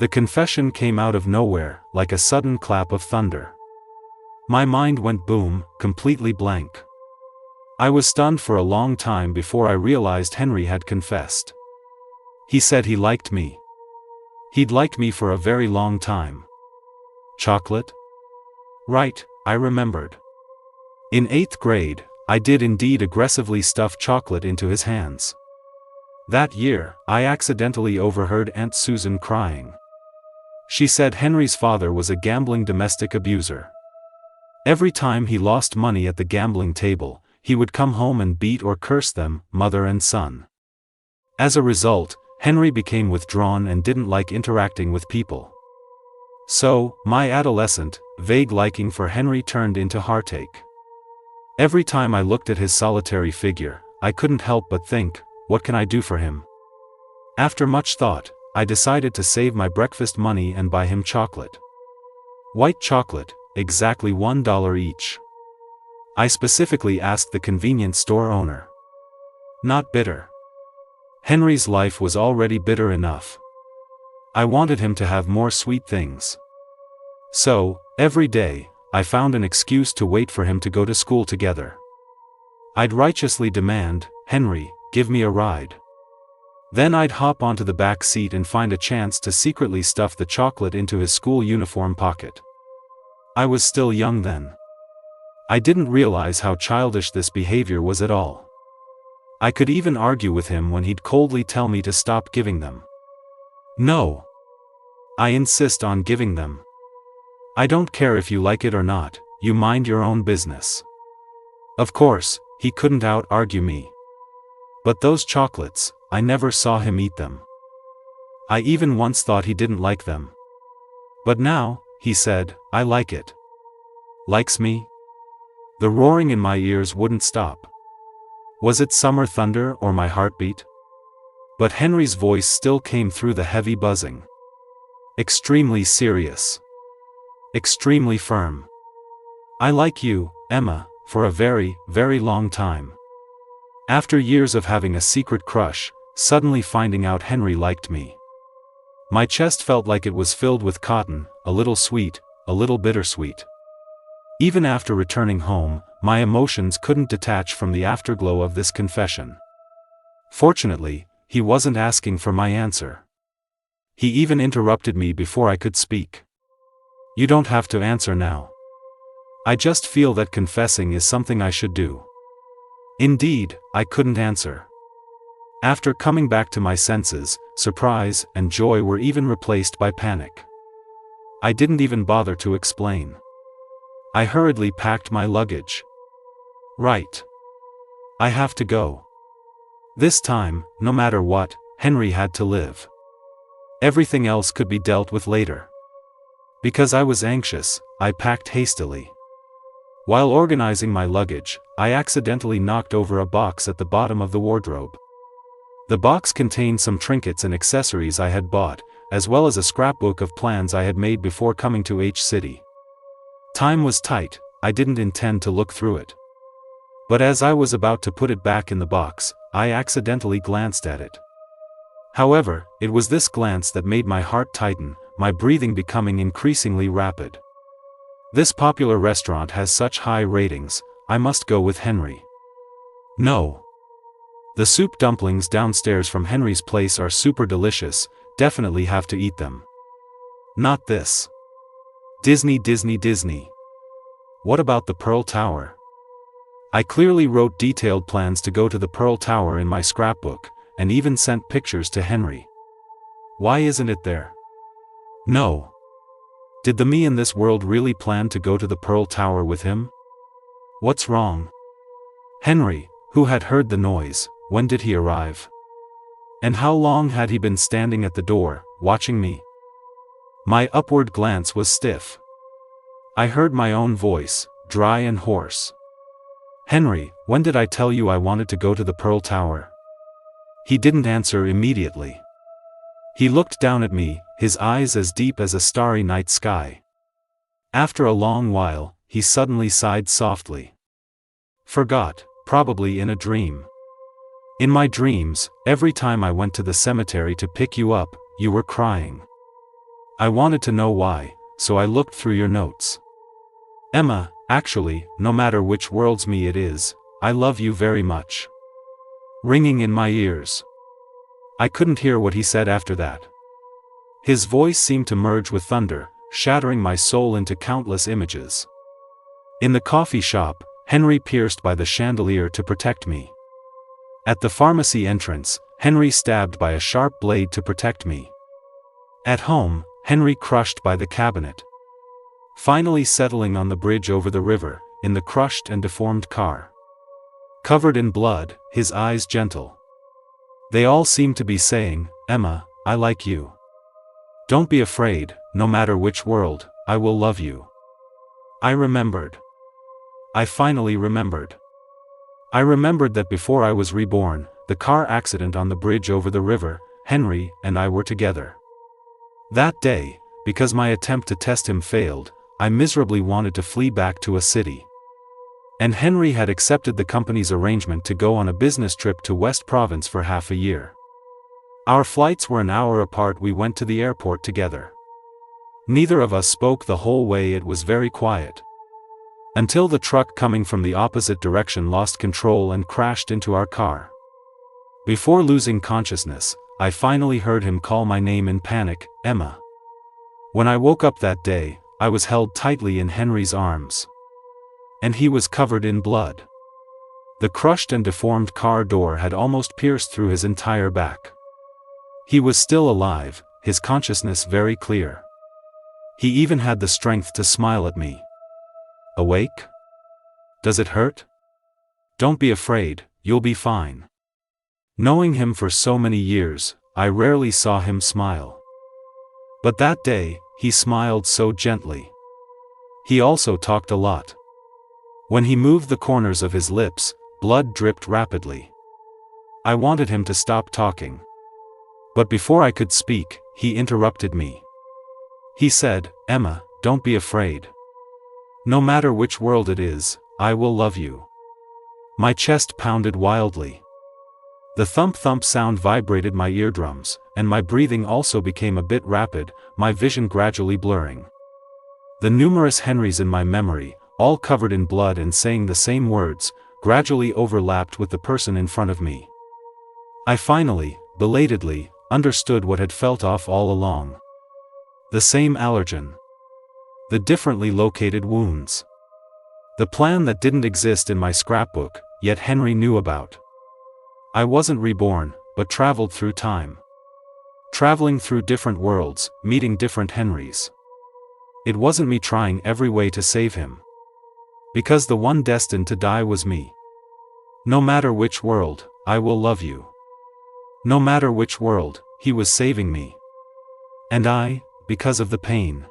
The confession came out of nowhere, like a sudden clap of thunder. My mind went boom, completely blank. I was stunned for a long time before I realized Henry had confessed. He said he liked me. He'd liked me for a very long time. Chocolate? Right, I remembered. In 8th grade, I did indeed aggressively stuff chocolate into his hands. That year, I accidentally overheard Aunt Susan crying. She said Henry's father was a gambling domestic abuser. Every time he lost money at the gambling table, he would come home and beat or curse them, mother and son. As a result, Henry became withdrawn and didn't like interacting with people. So, my adolescent, vague liking for Henry turned into heartache. Every time I looked at his solitary figure, I couldn't help but think, what can I do for him? After much thought, I decided to save my breakfast money and buy him chocolate. White chocolate, exactly $1 each. I specifically asked the convenience store owner. Not bitter. Henry's life was already bitter enough. I wanted him to have more sweet things. So, every day, I found an excuse to wait for him to go to school together. I'd righteously demand, "Henry, give me a ride." Then I'd hop onto the back seat and find a chance to secretly stuff the chocolate into his school uniform pocket. I was still young then. I didn't realize how childish this behavior was at all. I could even argue with him when he'd coldly tell me to stop giving them. No. I insist on giving them. I don't care if you like it or not, you mind your own business. Of course, he couldn't out-argue me. But those chocolates, I never saw him eat them. I even once thought he didn't like them. But now, he said, I like it. Likes me? The roaring in my ears wouldn't stop. Was it summer thunder or my heartbeat? But Henry's voice still came through the heavy buzzing. Extremely serious. Extremely firm. I like you, Emma, for a very, very long time. After years of having a secret crush, suddenly finding out Henry liked me. My chest felt like it was filled with cotton, a little sweet, a little bittersweet. Even after returning home, my emotions couldn't detach from the afterglow of this confession. Fortunately, he wasn't asking for my answer. He even interrupted me before I could speak. You don't have to answer now. I just feel that confessing is something I should do. Indeed, I couldn't answer. After coming back to my senses, surprise and joy were even replaced by panic. I didn't even bother to explain. I hurriedly packed my luggage. Right. I have to go. This time, no matter what, Henry had to live. Everything else could be dealt with later. Because I was anxious, I packed hastily. While organizing my luggage, I accidentally knocked over a box at the bottom of the wardrobe. The box contained some trinkets and accessories I had bought, as well as a scrapbook of plans I had made before coming to H-City. Time was tight, I didn't intend to look through it. But as I was about to put it back in the box, I accidentally glanced at it. However, it was this glance that made my heart tighten, my breathing becoming increasingly rapid. This popular restaurant has such high ratings, I must go with Henry. No. The soup dumplings downstairs from Henry's place are super delicious, definitely have to eat them. Not this. Disney. What about the Pearl Tower? I clearly wrote detailed plans to go to the Pearl Tower in my scrapbook, and even sent pictures to Henry. Why isn't it there? No. Did the me in this world really plan to go to the Pearl Tower with him? What's wrong? Henry, who had heard the noise, when did he arrive? And how long had he been standing at the door, watching me? My upward glance was stiff. I heard my own voice, dry and hoarse. Henry, when did I tell you I wanted to go to the Pearl Tower? He didn't answer immediately. He looked down at me, his eyes as deep as a starry night sky. After a long while, he suddenly sighed softly. Forgot, probably in a dream. In my dreams, every time I went to the cemetery to pick you up, you were crying. I wanted to know why, so I looked through your notes. Emma, actually, no matter which world's me it is, I love you very much. Ringing in my ears. I couldn't hear what he said after that. His voice seemed to merge with thunder, shattering my soul into countless images. In the coffee shop, Henry pierced by the chandelier to protect me. At the pharmacy entrance, Henry stabbed by a sharp blade to protect me. At home, Henry crushed by the cabinet. Finally settling on the bridge over the river, in the crushed and deformed car. Covered in blood, his eyes gentle. They all seemed to be saying, Emma, I like you. Don't be afraid, no matter which world, I will love you. I remembered. I finally remembered. I remembered that before I was reborn, the car accident on the bridge over the river, Henry and I were together. That day, because my attempt to test him failed, I miserably wanted to flee back to a city. And Henry had accepted the company's arrangement to go on a business trip to West Province for half a year. Our flights were an hour apart. We went to the airport together. Neither of us spoke the whole way. It was very quiet. Until the truck coming from the opposite direction lost control and crashed into our car. Before losing consciousness, I finally heard him call my name in panic, Emma. When I woke up that day, I was held tightly in Henry's arms. And he was covered in blood. The crushed and deformed car door had almost pierced through his entire back. He was still alive, his consciousness very clear. He even had the strength to smile at me. Awake? Does it hurt? Don't be afraid, you'll be fine. Knowing him for so many years, I rarely saw him smile. But that day, he smiled so gently. He also talked a lot. When he moved the corners of his lips, blood dripped rapidly. I wanted him to stop talking. But before I could speak, he interrupted me. He said, "Emma, don't be afraid. No matter which world it is, I will love you." My chest pounded wildly. The thump-thump sound vibrated my eardrums, and my breathing also became a bit rapid, my vision gradually blurring. The numerous Henrys in my memory, all covered in blood and saying the same words, gradually overlapped with the person in front of me. I finally, belatedly, understood what had felt off all along. The same allergen. The differently located wounds. The plan that didn't exist in my scrapbook, yet Henry knew about. I wasn't reborn, but traveled through time. Traveling through different worlds, meeting different Henrys. It wasn't me trying every way to save him. Because the one destined to die was me. No matter which world, I will love you. No matter which world, he was saving me. And I, because of the pain,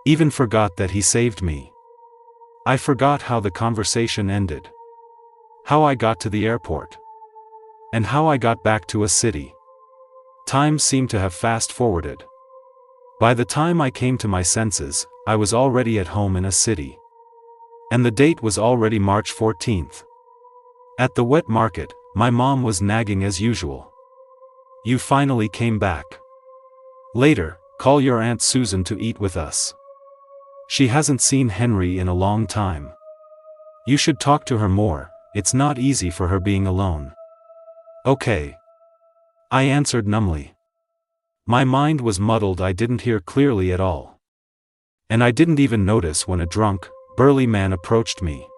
even forgot that he saved me. I forgot how the conversation ended. How I got to the airport. And how I got back to a city. Time seemed to have fast-forwarded. By the time I came to my senses, I was already at home in a city. And the date was already March 14th. At the wet market, my mom was nagging as usual. "You finally came back. Later, call your Aunt Susan to eat with us. She hasn't seen Henry in a long time. You should talk to her more, it's not easy for her being alone." "Okay," I answered numbly. My mind was muddled, I didn't hear clearly at all. And I didn't even notice when a drunk, burly man approached me.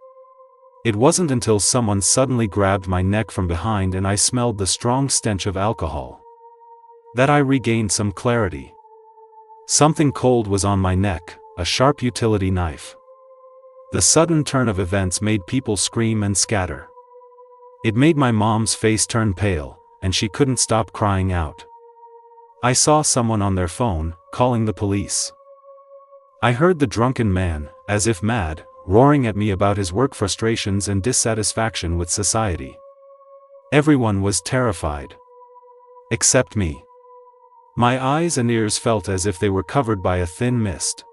It wasn't until someone suddenly grabbed my neck from behind and I smelled the strong stench of alcohol that I regained some clarity. Something cold was on my neck, a sharp utility knife. The sudden turn of events made people scream and scatter. It made my mom's face turn pale, and she couldn't stop crying out. I saw someone on their phone, calling the police. I heard the drunken man, as if mad, roaring at me about his work frustrations and dissatisfaction with society. Everyone was terrified. Except me. My eyes and ears felt as if they were covered by a thin mist.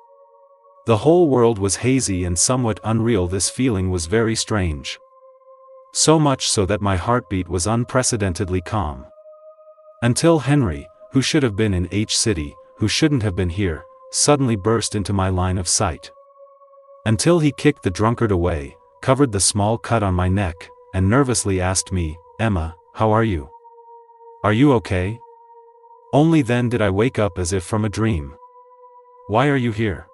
The whole world was hazy and somewhat unreal. This feeling was very strange. So much so that my heartbeat was unprecedentedly calm. Until Henry, who should have been in H City, who shouldn't have been here, suddenly burst into my line of sight. Until he kicked the drunkard away, covered the small cut on my neck, and nervously asked me, "Emma, how are you? Are you okay?" Only then did I wake up as if from a dream. "Why are you here?"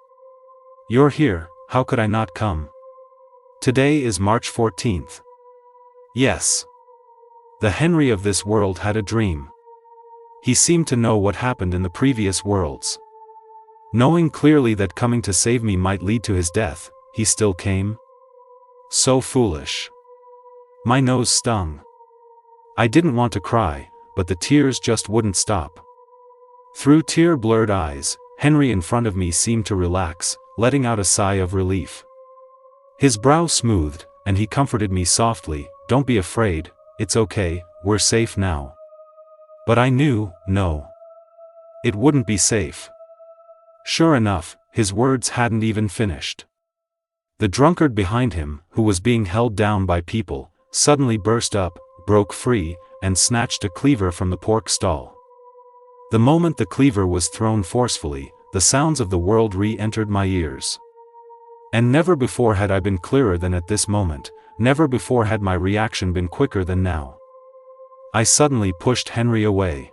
"You're here, how could I not come? Today is March 14th. Yes. The Henry of this world had a dream. He seemed to know what happened in the previous worlds. Knowing clearly that coming to save me might lead to his death, he still came? So foolish. My nose stung. I didn't want to cry, but the tears just wouldn't stop. Through tear-blurred eyes, Henry in front of me seemed to relax, letting out a sigh of relief. His brow smoothed, and he comforted me softly, "Don't be afraid, it's okay, we're safe now." But I knew, no. It wouldn't be safe. Sure enough, his words hadn't even finished. The drunkard behind him, who was being held down by people, suddenly burst up, broke free, and snatched a cleaver from the pork stall. The moment the cleaver was thrown forcefully, the sounds of the world re-entered my ears. And never before had I been clearer than at this moment, never before had my reaction been quicker than now. I suddenly pushed Henry away.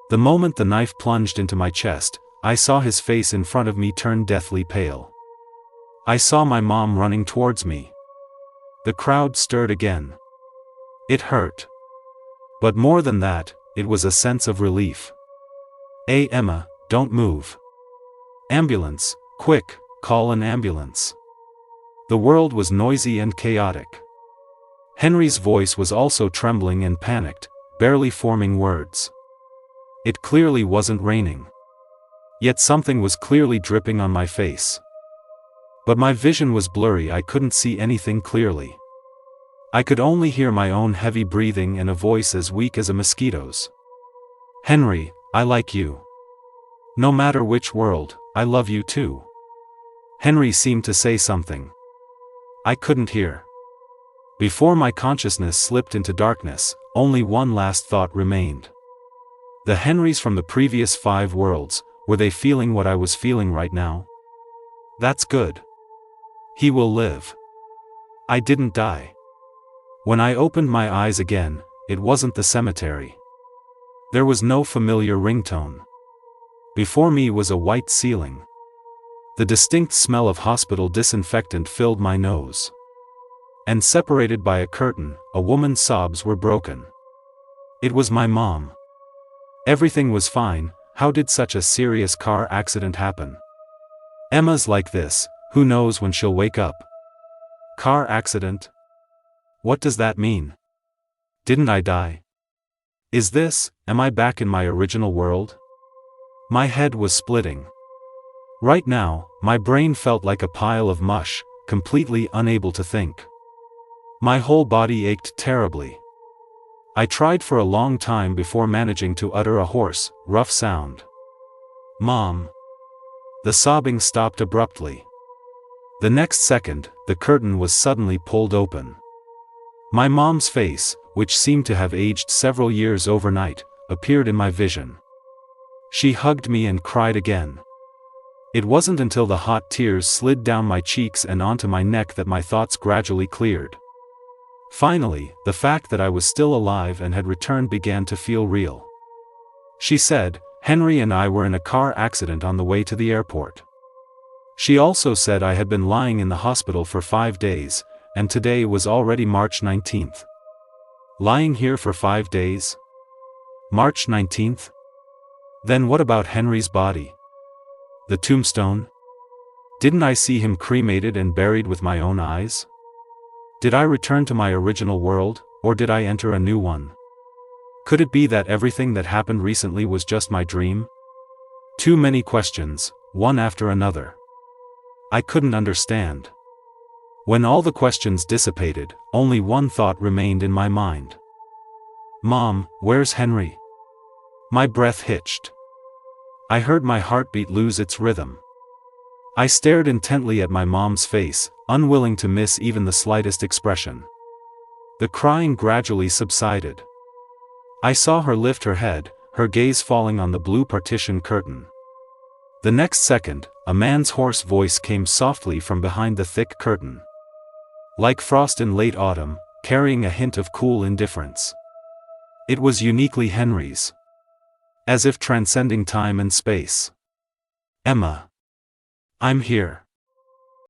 The moment the knife plunged into my chest, I saw his face in front of me turn deathly pale. I saw my mom running towards me. The crowd stirred again. It hurt. But more than that, it was a sense of relief. "Hey Emma, don't move. Ambulance, quick, call an ambulance." The world was noisy and chaotic. Henry's voice was also trembling and panicked, barely forming words. It clearly wasn't raining. Yet something was clearly dripping on my face. But my vision was blurry, I couldn't see anything clearly. I could only hear my own heavy breathing and a voice as weak as a mosquito's. "Henry, I like you. No matter which world, I love you too." Henry seemed to say something. I couldn't hear. Before my consciousness slipped into darkness, only one last thought remained. The Henrys from the previous 5 worlds, were they feeling what I was feeling right now? That's good. He will live. I didn't die. When I opened my eyes again, it wasn't the cemetery. There was no familiar ringtone. Before me was a white ceiling. The distinct smell of hospital disinfectant filled my nose. And separated by a curtain, a woman's sobs were broken. It was my mom. Everything was fine. How did such a serious car accident happen? "Emma's like this, who knows when she'll wake up." Car accident? What does that mean? Didn't I die? Am I back in my original world? My head was splitting. Right now, my brain felt like a pile of mush, completely unable to think. My whole body ached terribly. I tried for a long time before managing to utter a hoarse, rough sound. "Mom." The sobbing stopped abruptly. The next second, the curtain was suddenly pulled open. My mom's face, which seemed to have aged several years overnight, appeared in my vision. She hugged me and cried again. It wasn't until the hot tears slid down my cheeks and onto my neck that my thoughts gradually cleared. Finally, the fact that I was still alive and had returned began to feel real. She said, "Henry and I were in a car accident on the way to the airport." She also said I had been lying in the hospital for 5 days, and today was already March 19th. Lying here for 5 days? March 19th? Then what about Henry's body? The tombstone? Didn't I see him cremated and buried with my own eyes? Did I return to my original world, or did I enter a new one? Could it be that everything that happened recently was just my dream? Too many questions, one after another. I couldn't understand. When all the questions dissipated, only one thought remained in my mind. "Mom, where's Henry?" My breath hitched. I heard my heartbeat lose its rhythm. I stared intently at my mom's face, unwilling to miss even the slightest expression. The crying gradually subsided. I saw her lift her head, her gaze falling on the blue partition curtain. The next second, a man's hoarse voice came softly from behind the thick curtain. Like frost in late autumn, carrying a hint of cool indifference. It was uniquely Henry's. As if transcending time and space. "Emma. I'm here."